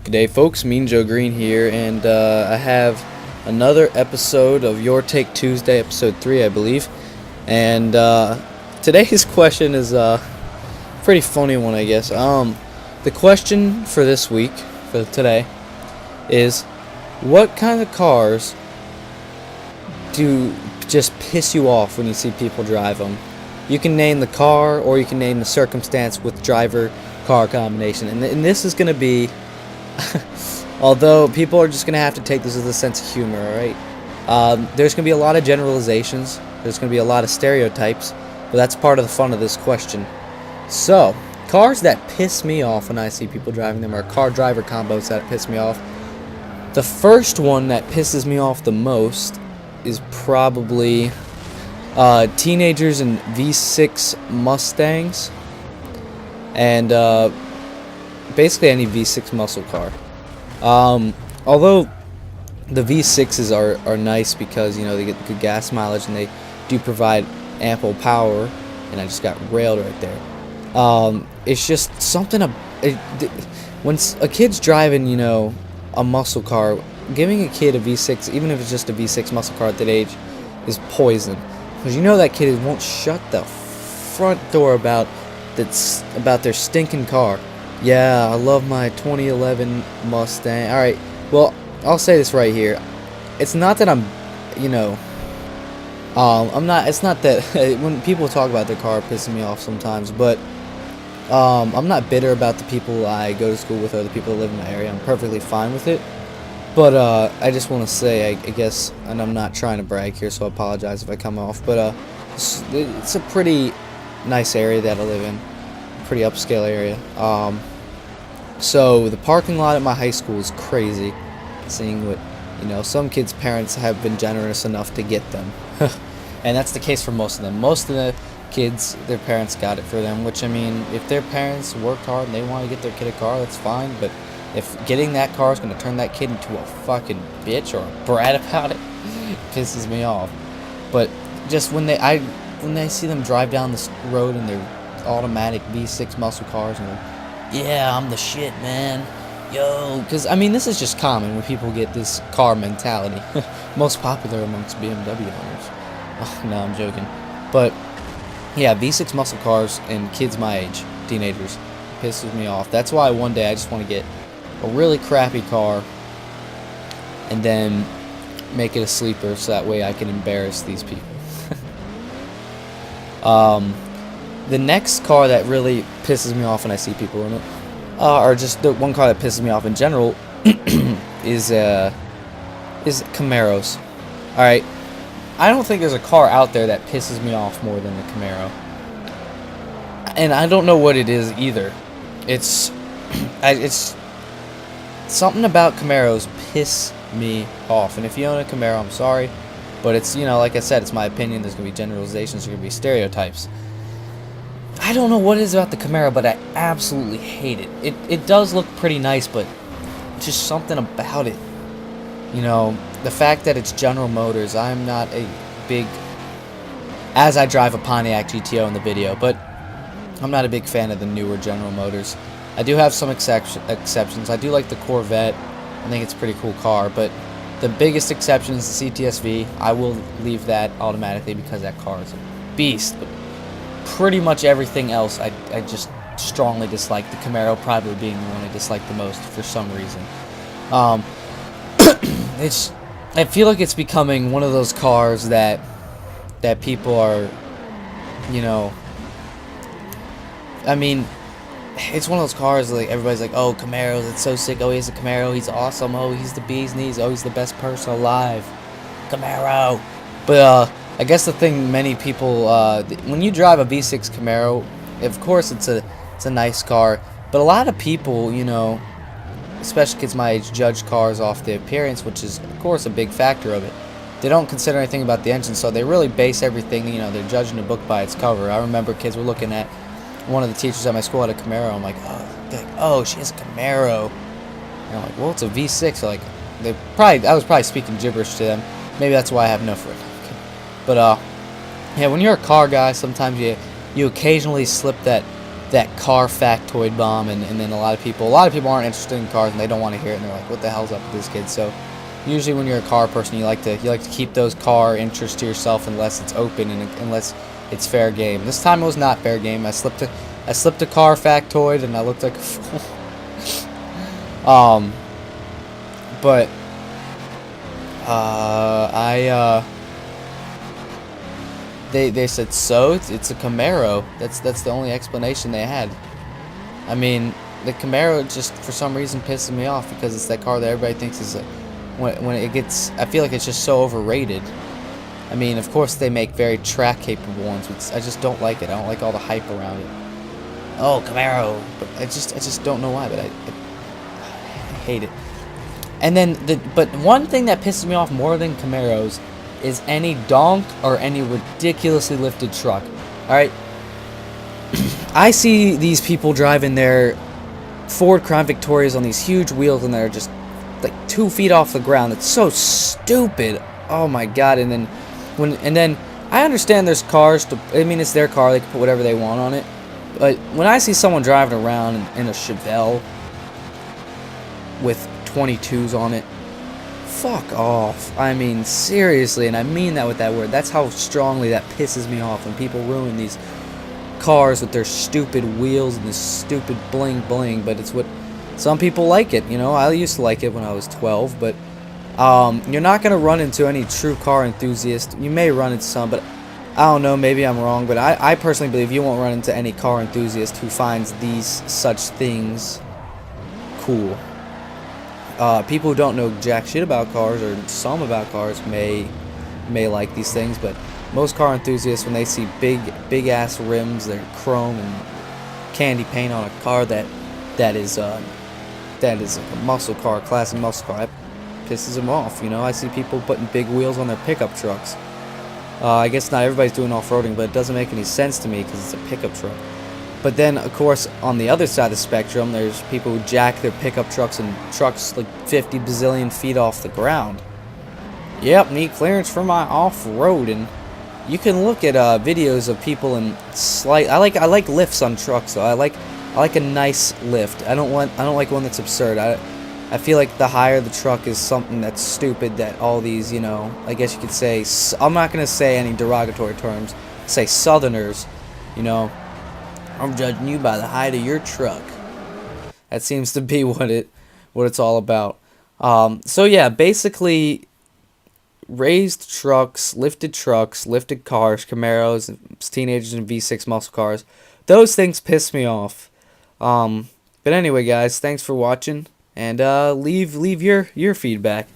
Good day, folks. Mean Joe Green here, and I have another episode of Your Take Tuesday, episode 3, I believe. And today's question is a pretty funny one, I guess. The question for this week, for today, is what kind of cars do just piss you off when you see people drive them? You can name the car, or you can name the circumstance with driver-car combination. And this is going to be, although people are just going to have to take this with a sense of humor, alright? There's going to be a lot of generalizations. There's going to be a lot of stereotypes. But that's part of the fun of this question. So, cars that piss me off when I see people driving them, or car-driver combos that piss me off. The first one that pisses me off the most is probably teenagers in V6 Mustangs, and basically any V6 muscle car. Although the V6s are nice because, you know, they get good gas mileage and they do provide ample power, and I just got railed right there. It's just something when a kid's driving, you know, a muscle car, giving a kid a V6, even if it's just a V6 muscle car at that age, is poison. Because you know that kid won't shut the front door about their stinking car. Yeah, I love my 2011 Mustang. Alright, well, I'll say this right here. It's not that I'm, you know, it's not that, when people talk about their car pissing me off sometimes, but I'm not bitter about the people I go to school with or the people that live in my area. I'm perfectly fine with it. But I just want to say, I guess, and I'm not trying to brag here, so I apologize if I come off, but it's a pretty nice area that I live in, pretty upscale area. So the parking lot at my high school is crazy, seeing what, you know, some kids' parents have been generous enough to get them. And that's the case for most of them. Most of the kids, their parents got it for them, which, I mean, if their parents worked hard and they want to get their kid a car, that's fine, but if getting that car is going to turn that kid into a fucking bitch or a brat about it, it pisses me off. But just when they see them drive down this road in their automatic V6 muscle cars, and like, yeah, I'm the shit, man. Yo, because, I mean, this is just common when people get this car mentality. Most popular amongst BMW owners. Oh, no, I'm joking. But, yeah, V6 muscle cars and kids my age, teenagers, pisses me off. That's why one day I just want to get a really crappy car and then make it a sleeper so that way I can embarrass these people. The next car that really pisses me off when I see people in it, or just the one car that pisses me off in general, is Camaros. Alright, I don't think there's a car out there that pisses me off more than the Camaro. And I don't know what it is either. It's something about Camaros piss me off. And if you own a Camaro, I'm sorry, but it's, you know, like I said, it's my opinion. There's gonna be generalizations, there's gonna be stereotypes. I don't know what it is about the Camaro, but I absolutely hate it. It does look pretty nice, but just something about it. You know, the fact that it's General Motors, I'm not a big, as I drive a Pontiac GTO in the video, but I'm not a big fan of the newer General Motors. I do have some exceptions. I do like the Corvette. I think it's a pretty cool car, but the biggest exception is the CTSV. I will leave that automatically because that car is a beast. But pretty much everything else I just strongly dislike. The Camaro probably being the one I dislike the most for some reason. I feel like it's becoming one of those cars that people are, you know, I mean, it's one of those cars like everybody's like, oh, Camaros, it's so sick. Oh, he's a Camaro, he's awesome. Oh, he's the bee's knees. Oh, he's the best person alive. Camaro. But I guess the thing many people, when you drive a V6 Camaro, of course it's a nice car, but a lot of people, you know, especially kids my age, judge cars off the appearance, which is of course a big factor of it. They don't consider anything about the engine, so they really base everything, you know, they're judging a book by its cover. I remember kids were looking at one of the teachers at my school had a Camaro. I'm like, oh, she has a Camaro. And I'm like, well, it's a V6. So like, I was probably speaking gibberish to them. Maybe that's why I have no friend. But yeah, when you're a car guy, sometimes you occasionally slip that that car factoid bomb, and then a lot of people aren't interested in cars and they don't want to hear it, and they're like, what the hell's up with this kid? So usually when you're a car person, you like to keep those car interests to yourself unless it's open and unless it's fair game. This time it was not fair game. I slipped a car factoid and I looked like a fool. But they said, so it's a Camaro. That's the only explanation they had. I mean, the Camaro just for some reason pisses me off because it's that car that everybody thinks is when it gets, I feel like it's just so overrated. I mean, of course they make very track capable ones, but I just don't like it. I don't like all the hype around it. Oh, Camaro, but I just don't know why, but I hate it. And then but one thing that pisses me off more than Camaros is any donk or any ridiculously lifted truck. All right, I see these people driving their Ford Crown Victorias on these huge wheels and they're just like 2 feet off the ground. It's so stupid. Oh my god! And then I understand there's cars I mean, it's their car. They can put whatever they want on it. But when I see someone driving around in a Chevelle with 22s on it, fuck off. I mean, seriously, and I mean that with that word. That's how strongly that pisses me off when people ruin these cars with their stupid wheels and this stupid bling bling. But it's what some people like it, you know. I used to like it when I was 12, but you're not going to run into any true car enthusiast. You may run into some, but I don't know, maybe I'm wrong, but I personally believe you won't run into any car enthusiast who finds these such things cool. People who don't know jack shit about cars, or some about cars, may like these things, but most car enthusiasts, when they see big ass rims, they're chrome and candy paint on a car that is like a muscle car, a classic muscle car, that pisses them off. You know, I see people putting big wheels on their pickup trucks. I guess not everybody's doing off-roading, but it doesn't make any sense to me because it's a pickup truck. But then, of course, on the other side of the spectrum, there's people who jack their pickup trucks and trucks like 50 bazillion feet off the ground. Yep, need clearance for my off-road, and you can look at videos of people in slight. I like lifts on trucks, though. I like a nice lift. I don't like one that's absurd. I feel like the higher the truck is something that's stupid that all these, you know, I guess you could say, I'm not going to say any derogatory terms, say Southerners, you know, I'm judging you by the height of your truck. That seems to be what it's all about. So yeah, basically, raised trucks, lifted cars, Camaros, teenagers and V6 muscle cars, those things piss me off. But anyway, guys, thanks for watching. And leave your feedback.